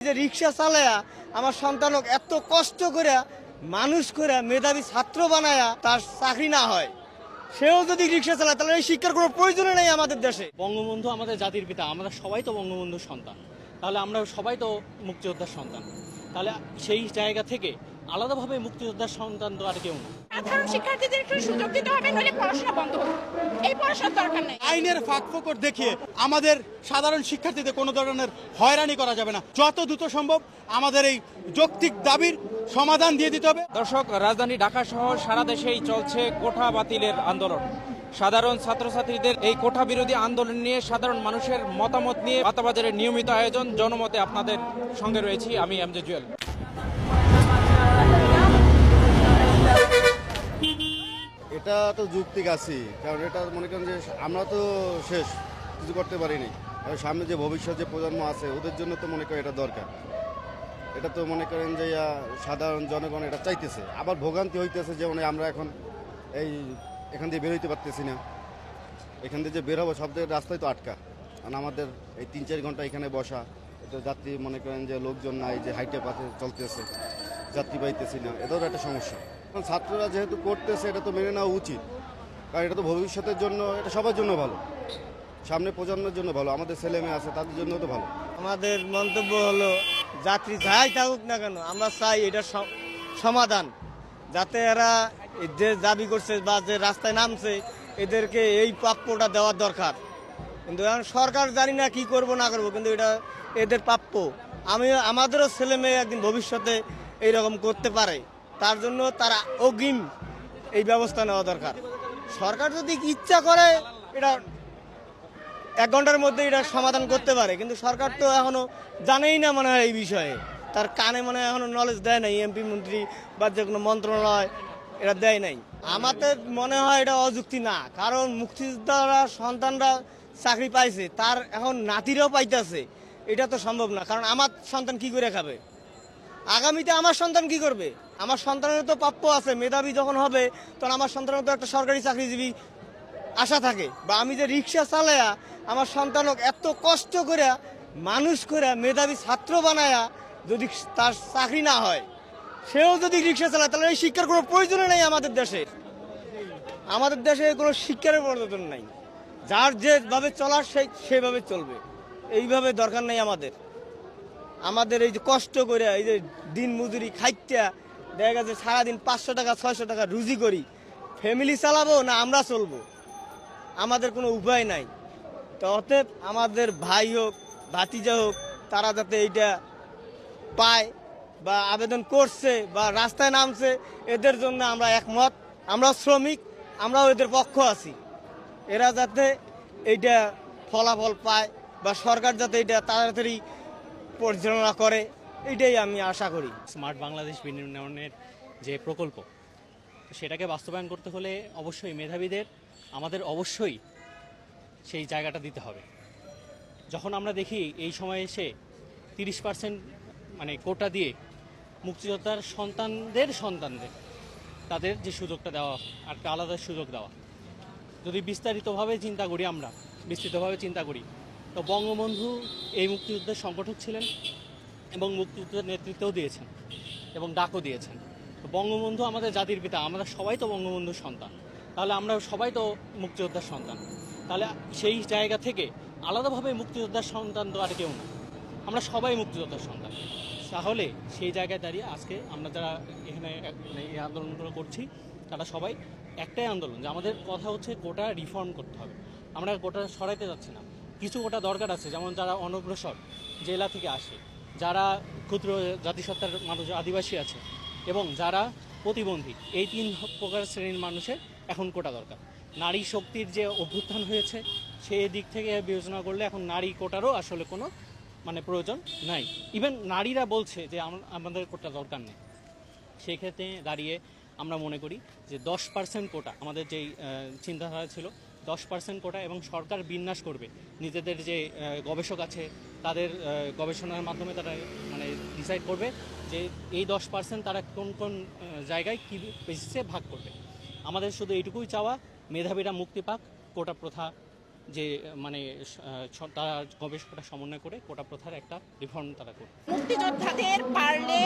যে রিক্সা চালায়া আমার সন্তানক এত কষ্ট করে মানুষ করে মেধাবী ছাত্র বানায়া তার চাকরি না হয়, সেও যদি রিক্সা চালায় তাহলে এই শিক্ষার কোনো প্রয়োজনই নেই আমাদের দেশে। বঙ্গবন্ধু আমাদের জাতির পিতা, আমরা সবাই তো বঙ্গবন্ধুর সন্তান, তাহলে আমরা সবাই তো মুক্তিযোদ্ধার সন্তান। তাহলে সেই জায়গা থেকে আলাদাভাবে মুক্তিযোদ্ধার সন্তান তো আর কেউ না। সাধারণ শিক্ষার্থীদের একটু সুযোগ দিতে হবে, নইলে পড়াশোনা বন্ধ হবে। এই পড়াশোনার দরকার নেই। আইনের ফাঁকফোকর দেখিয়ে আমাদের সাধারণ শিক্ষার্থীদের কোনো ধরনের হয়রানি করা যাবে না। যত দ্রুত সম্ভব আমাদের এই যৌক্তিক দাবির সমাধান দিয়ে দিতে হবে। দর্শক, রাজধানী ঢাকা সহ সারা দেশেই চলছে কোঠা বাতিলের আন্দোলন। সাধারণ ছাত্রছাত্রীদের এই কোঠা বিরোধী আন্দোলন নিয়ে সাধারণ মানুষের মতামত নিয়ে বাতাবাজারের নিয়মিত আয়োজন জনমতে আপনাদের সঙ্গে রয়েছি আমি এমজে জুয়েল। এটা তো যৌক্তিক আছি, কারণ এটা মনে করেন যে আমরা তো শেষ কিছু করতে পারিনি, সামনে যে ভবিষ্যৎ যে প্রজন্ম আছে ওদের জন্য তো মনে করেন এটা দরকার। এটা তো মনে করেন যে সাধারণ জনগণ এটা চাইতেছে, আবার ভোগান্তি হইতেছে, যেমন আমরা এখন এখান দিয়ে বের হইতে পারতেছি না। এখান দিয়ে যে বের হবো সব থেকে রাস্তায় তো আটকা, কারণ আমাদের এই 3-4 ঘন্টা এখানে বসা, এটা যাত্রী মনে করেন যে লোকজন নাই, যে হাইটে পাতে চলতেছে, যাত্রী পাইতেছি না, এটাও একটা সমস্যা। ছাত্ররা যেহেতু করতেছে এটা তো মেনে নেওয়া উচিত, কারণ এটা তো ভবিষ্যতের জন্য, এটা সবার জন্য ভালো, সামনে প্রজন্মের জন্য ভালো, আমাদের ছেলে মেয়ে আছে তাদের জন্য তো ভালো। আমাদের মন্তব্য হলো যাত্রী যাই থাকুক না কেন আমরা চাই এটা সমাধান, যাতে এরা যে দাবি করছে বা যে রাস্তায় নামছে এদেরকে এই প্রাপ্যটা দেওয়ার দরকার। কিন্তু এখন সরকার জানি না কি করব না করব, কিন্তু এটা এদের প্রাপ্য। আমাদেরও ছেলে মেয়ে একদিন ভবিষ্যতে এইরকম করতে পারে, তার জন্য তারা অগ্রিম এই ব্যবস্থা নেওয়া দরকার। সরকার যদি ইচ্ছা করে এটা 1 ঘন্টার মধ্যে এটা সমাধান করতে পারে, কিন্তু সরকার তো এখনো জানেই না মনে হয় এই বিষয়ে, তার কানে মনে হয় এখনো নলেজ দেয় নাই, এমপি মন্ত্রী বা যে কোনো মন্ত্রণালয় এটা দেয় নাই। আমাদের মনে হয় এটা অযুক্তি না, কারণ মুক্তিযোদ্ধারা সন্তানরা চাকরি পাইছে, তার এখন নাতিরাও পাইতেছে, এটা তো সম্ভব না। কারণ আমার সন্তান কি করে খাবে, আগামীতে আমার সন্তান কি করবে? আমার সন্তানের তো প্রাপ্য আছে, মেধাবী যখন হবে তখন আমার সন্তানের তো একটা সরকারি চাকরিজীবী আশা থাকে। বা আমি যে রিক্সা চালায়া আমার সন্তানক এত কষ্ট করে মানুষ করে মেধাবী ছাত্র বানায়া যদি তার চাকরি না হয়, সেও যদি রিক্সা চালায় তাহলে এই শিক্ষার কোনো প্রয়োজনই নেই আমাদের দেশে। আমাদের দেশে কোনো শিক্ষার প্রয়োজন নাই, যার যেভাবে চলার সেভাবে চলবে, এইভাবে দরকার নেই আমাদের। আমাদের এই যে কষ্ট করে এই যে দিন মজুরি খাইটা দেখা গেছে সারাদিন 500 টাকা 600 টাকা রুজি করি, ফ্যামিলি চালাবো না আমরা চলবো, আমাদের কোনো উপায় নাই। তো অতএব আমাদের ভাই হোক ভাতিজা হোক তারা যাতে এইটা পায় বা আবেদন করছে বা রাস্তায় নামছে, এদের জন্য আমরা একমত। আমরা শ্রমিক, আমরাও এদের পক্ষ আছি। এরা যাতে এইটা ফলাফল পায় বা সরকার যাতে এটা তাড়াতাড়ি পরিচালনা করে, এইটাই আমি আশা করি। স্মার্ট বাংলাদেশ বিনির্মাণের যে প্রকল্প, সেটাকে বাস্তবায়ন করতে হলে অবশ্যই মেধাবীদের আমাদের অবশ্যই সেই জায়গাটা দিতে হবে। যখন আমরা দেখি এই সময়ে এসে 30% মানে কোটা দিয়ে মুক্তিযোদ্ধার সন্তানদের তাদের যে সুযোগটা দেওয়া, একটা আলাদা সুযোগ দেওয়া, যদি বিস্তারিতভাবে চিন্তা করি তো বঙ্গবন্ধু এই মুক্তিযুদ্ধের সংগঠক ছিলেন এবং মুক্তিযুদ্ধের নেতৃত্বও দিয়েছেন এবং ডাকও দিয়েছেন। তো বঙ্গবন্ধু আমাদের জাতির পিতা, আমরা সবাই তো বঙ্গবন্ধুর সন্তান, তাহলে আমরা সবাই তো মুক্তিযোদ্ধার সন্তান। তাহলে সেই জায়গা থেকে আলাদাভাবে মুক্তিযোদ্ধার সন্তান তো আর কেউ না, আমরা সবাই মুক্তিযোদ্ধার সন্তান। তাহলে সেই জায়গায় দাঁড়িয়ে আজকে আমরা যারা এখানে এই আন্দোলনগুলো করছি, তারা সবাই একটাই আন্দোলন, যে আমাদের কথা হচ্ছে কোটা রিফর্ম করতে হবে। আমরা কোটা সরাইতে যাচ্ছি না, কিছু কোটা দরকার আছে, যেমন যারা অনগ্রসর জেলা থেকে আসে, যারা ক্ষুদ্র জাতিসত্তার মানুষ আদিবাসী আছে এবং যারা প্রতিবন্ধী, এই 3 প্রকার শ্রেণীর মানুষের এখন কোটা দরকার। নারী শক্তির যে অভ্যুত্থান হয়েছে সেই দিক থেকে বিবেচনা করলে এখন নারী কোটারও আসলে কোনো প্রয়োজন নাই। ইভেন নারীরা বলছে যে আমাদের কোটা দরকার নেই। সেই ক্ষেত্রে দাঁড়িয়ে আমরা মনে করি যে 10% কোটা, আমাদের যেই চিন্তাধারা ছিল 10% কোটা, এবং সরকার বিন্যাস করবে, নিজেদের যে গবেষক আছে তাদের গবেষণার মাধ্যমে তারা ডিসাইড করবে যে এই 10% তারা কোন কোন জায়গায় কী বেসিসে ভাগ করবে। আমাদের শুধু এইটুকুই চাওয়া, মেধাবীরা মুক্তি পাক, কোটা প্রথা যে মানে তারা গবেষকরা সমন্বয় করে কোটা প্রথার একটা রিফর্ম তারা করবে। মুক্তিযোদ্ধাদের পারলে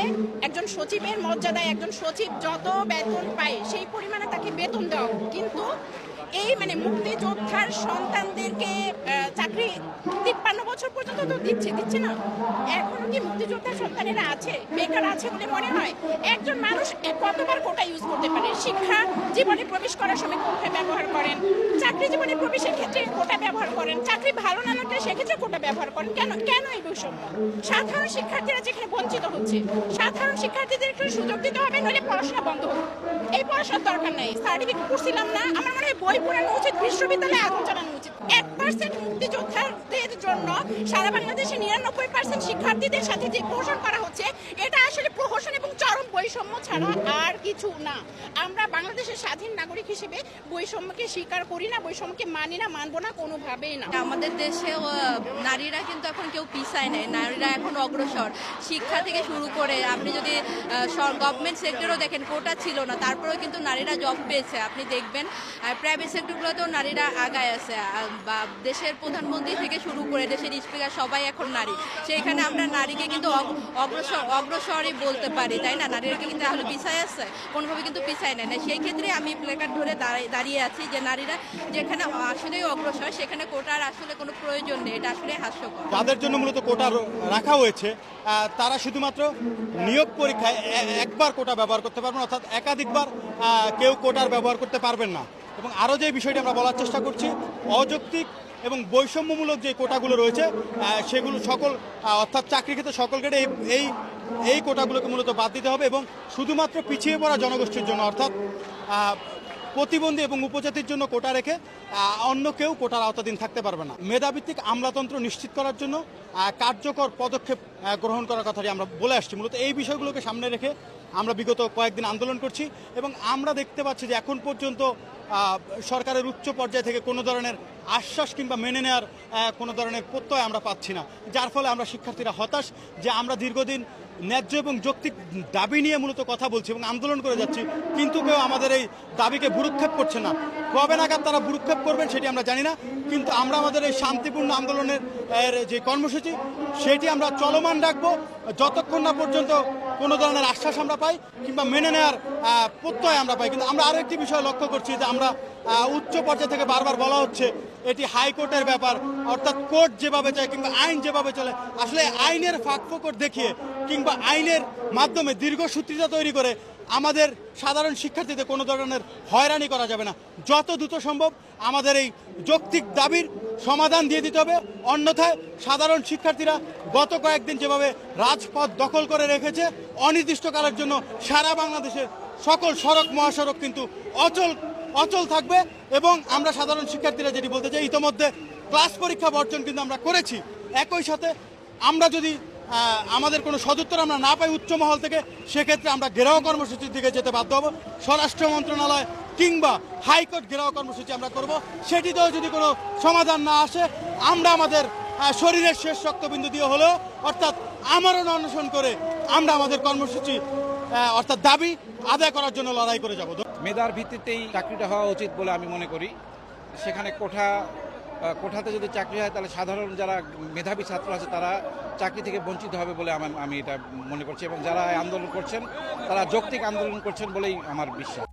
একজন সচিবের মর্যাদায় একজন সচিব যত বেতন পায় সেই পরিমাণে তাকে বেতন দেওয়া, কিন্তু এই মানে মুক্তিযোদ্ধার সন্তানদেরকে চাকরি 53 বছর পর্যন্ত তো দিচ্ছে না। এখনো কি মুক্তিযোদ্ধার সন্তানেরা আছে, বেকার আছে বলে মনে হয়? একজন মানুষ কতবার কোটা ইউজ করতে পারে? শিক্ষা জীবনে প্রবেশ করার সময় কোটা ব্যবহার করেন, চাকরি জীবনে প্রবেশের ক্ষেত্রে কোটা ব্যবহার করেন, চাকরি ভালো না লাগলে সেক্ষেত্রে কোটা ব্যবহার করেন। কেন এই বৈষম্য? সাধারণ শিক্ষার্থীরা যেখানে বঞ্চিত হচ্ছে, সাধারণ শিক্ষার্থীদের একটু সুযোগ দিতে হবে, নইলে পড়াশোনা বন্ধ হবে। এই পড়াশোনার দরকার নেই। সার্টিফিকেট করছিলাম না, আমার মনে হয় বই পড়ানো উচিত, বিশ্ববিদ্যালয়ে আগুন চালানো উচিত। 1% মুক্তিযোদ্ধাদের জন্য সারা বাংলাদেশে 99% শিক্ষার্থীদের সাথে যে প্রহসন করা হচ্ছে, এটা আসলে প্রহসন এবং চরম বৈষম্য ছাড়া আর কিছু না। আমরা বাংলাদেশের স্বাধীন নাগরিক হিসেবে বৈষম্যকে স্বীকার করি না, বৈষম্যকে মানি না, মানবো না কোনোভাবেই না। আমাদের দেশে নারীরা কিন্তু এখন কেউ পিছায় নেই, নারীরা এখন অগ্রসর। শিক্ষা থেকে শুরু করে আপনি যদি গভর্নমেন্ট সেক্টরও দেখেন, কোটা ছিল না, তারপরেও কিন্তু নারীরা জব পেয়েছে। আপনি দেখবেন প্রাইভেট সেক্টরগুলোতেও নারীরা আগায় আছে, বা দেশের প্রধানমন্ত্রী থেকে শুরু করে দেশের স্পিকার সবাই এখন নারী। সেইখানে আমরা নারীকে কিন্তু অগ্রসরই বলতে পারি, তাই না? নারীরা কিন্তু তাহলে পিছায় আছে, কোনোভাবে কিন্তু পিছায় নেয় না। সেই ক্ষেত্রে আমি প্লেকার্ড ধরে দাঁড়িয়ে আছি যে নারীরা যেখানে আসলেই অগ্রসর, সেখানে কোটার আসলে কোনো প্রয়োজন নেই। এটা আসলে হাস্যকর। যাদের জন্য মূলত কোটা রাখা হয়েছে তারা শুধুমাত্র নিয়োগ পরীক্ষায় একবার কোটা ব্যবহার করতে পারবেন, অর্থাৎ একাধিকবার কেউ কোটার ব্যবহার করতে পারবেন না। এবং আরও যে বিষয়টি আমরা বলার চেষ্টা করছি, অযৌক্তিক এবং বৈষম্যমূলক যে কোটাগুলো রয়েছে সেগুলো সকল অর্থাৎ চাকরি ক্ষেত্রে সকল গ্রেডে এই কোটাগুলোকে মূলত বাদ দিতে হবে এবং শুধুমাত্র পিছিয়ে পড়া জনগোষ্ঠীর জন্য অর্থাৎ প্রতিবন্ধী এবং উপজাতির জন্য কোটা রেখে অন্য কেউ কোটার আওতাধীন থাকতে পারবে না। মেধাভিত্তিক আমলাতন্ত্র নিশ্চিত করার জন্য কার্যকর পদক্ষেপ গ্রহণ করার কথাটি আমরা বলে আসছি। মূলত এই বিষয়গুলোকে সামনে রেখে আমরা বিগত কয়েকদিন আন্দোলন করছি এবং আমরা দেখতে পাচ্ছি যে এখন পর্যন্ত সরকারের উচ্চ পর্যায় থেকে কোনো ধরনের আশ্বাস কিংবা মেনে নেওয়ার কোনো ধরনের প্রত্যয় আমরা পাচ্ছি না, যার ফলে আমরা শিক্ষার্থীরা হতাশ যে আমরা দীর্ঘদিন ন্যায্য এবং যৌক্তিক দাবি নিয়ে মূলত কথা বলছি এবং আন্দোলন করে যাচ্ছি, কিন্তু কেউ আমাদের এই দাবিকে ভ্রুক্ষেপ করছে না। কবে নাগাদ তারা ভ্রুক্ষেপ করবেন সেটি আমরা জানি না, কিন্তু আমরা আমাদের এই শান্তিপূর্ণ আন্দোলনের যে কর্মসূচি সেটি আমরা চলমান রাখবো যতক্ষণ না পর্যন্ত কোনো ধরনের আশ্বাস আমরা পাই কিংবা মেনে নেওয়ার প্রত্যয় আমরা পাই। কিন্তু আমরা আরও একটি বিষয় লক্ষ্য করছি যে আমরা উচ্চ পর্যায় থেকে বারবার বলা হচ্ছে এটি হাইকোর্টের ব্যাপার, অর্থাৎ কোর্ট যেভাবে চায় কিংবা আইন যেভাবে চলে, আসলে আইনের ফাঁকফোকর দেখিয়ে কিংবা আইনের মাধ্যমে দীর্ঘসূত্রিতা তৈরি করে আমাদের সাধারণ শিক্ষার্থীদের কোনো ধরনের হয়রানি করা যাবে না। যত দ্রুত সম্ভব আমাদের এই যৌক্তিক দাবির সমাধান দিয়ে দিতে হবে, অন্যথায় সাধারণ শিক্ষার্থীরা গত কয়েকদিন যেভাবে রাজপথ দখল করে রেখেছে অনির্দিষ্টকালের জন্য সারা বাংলাদেশের সকল সড়ক মহাসড়ক কিন্তু অচল থাকবে। এবং আমরা সাধারণ শিক্ষার্থীরা যেটি বলতে চাই, ইতোমধ্যে ক্লাস পরীক্ষা বর্জন কিন্তু আমরা করেছি। একই সাথে আমরা যদি আমাদের কোনো সদুত্তর আমরা না পাই উচ্চ মহল থেকে, সেক্ষেত্রে আমরা ঘেরাও কর্মসূচির দিকে যেতে বাধ্য হব। স্বরাষ্ট্র মন্ত্রণালয় কিংবা হাইকোর্ট ঘেরাও কর্মসূচি আমরা করব। সেটিতেও যদি কোনো সমাধান না আসে আমরা আমাদের শরীরের শেষ রক্তবিন্দু দিয়ে হলেও অর্থাৎ আমরণ অনশন করে আমরা আমাদের কর্মসূচি অর্থাৎ দাবি আদায় করার জন্য লড়াই করে যাব। মেধার ভিত্তিতেই চাকরিটা হওয়া উচিত বলে আমি মনে করি। সেখানে কোঠাতে যদি চাকরি হয় তাহলে সাধারণ যারা মেধাবী ছাত্র আছে তারা চাকরি থেকে বঞ্চিত হবে বলে আমি এটা মনে করছি এবং যারা আন্দোলন করছেন তারা যৌক্তিক আন্দোলন করছেন বলেই আমার বিশ্বাস।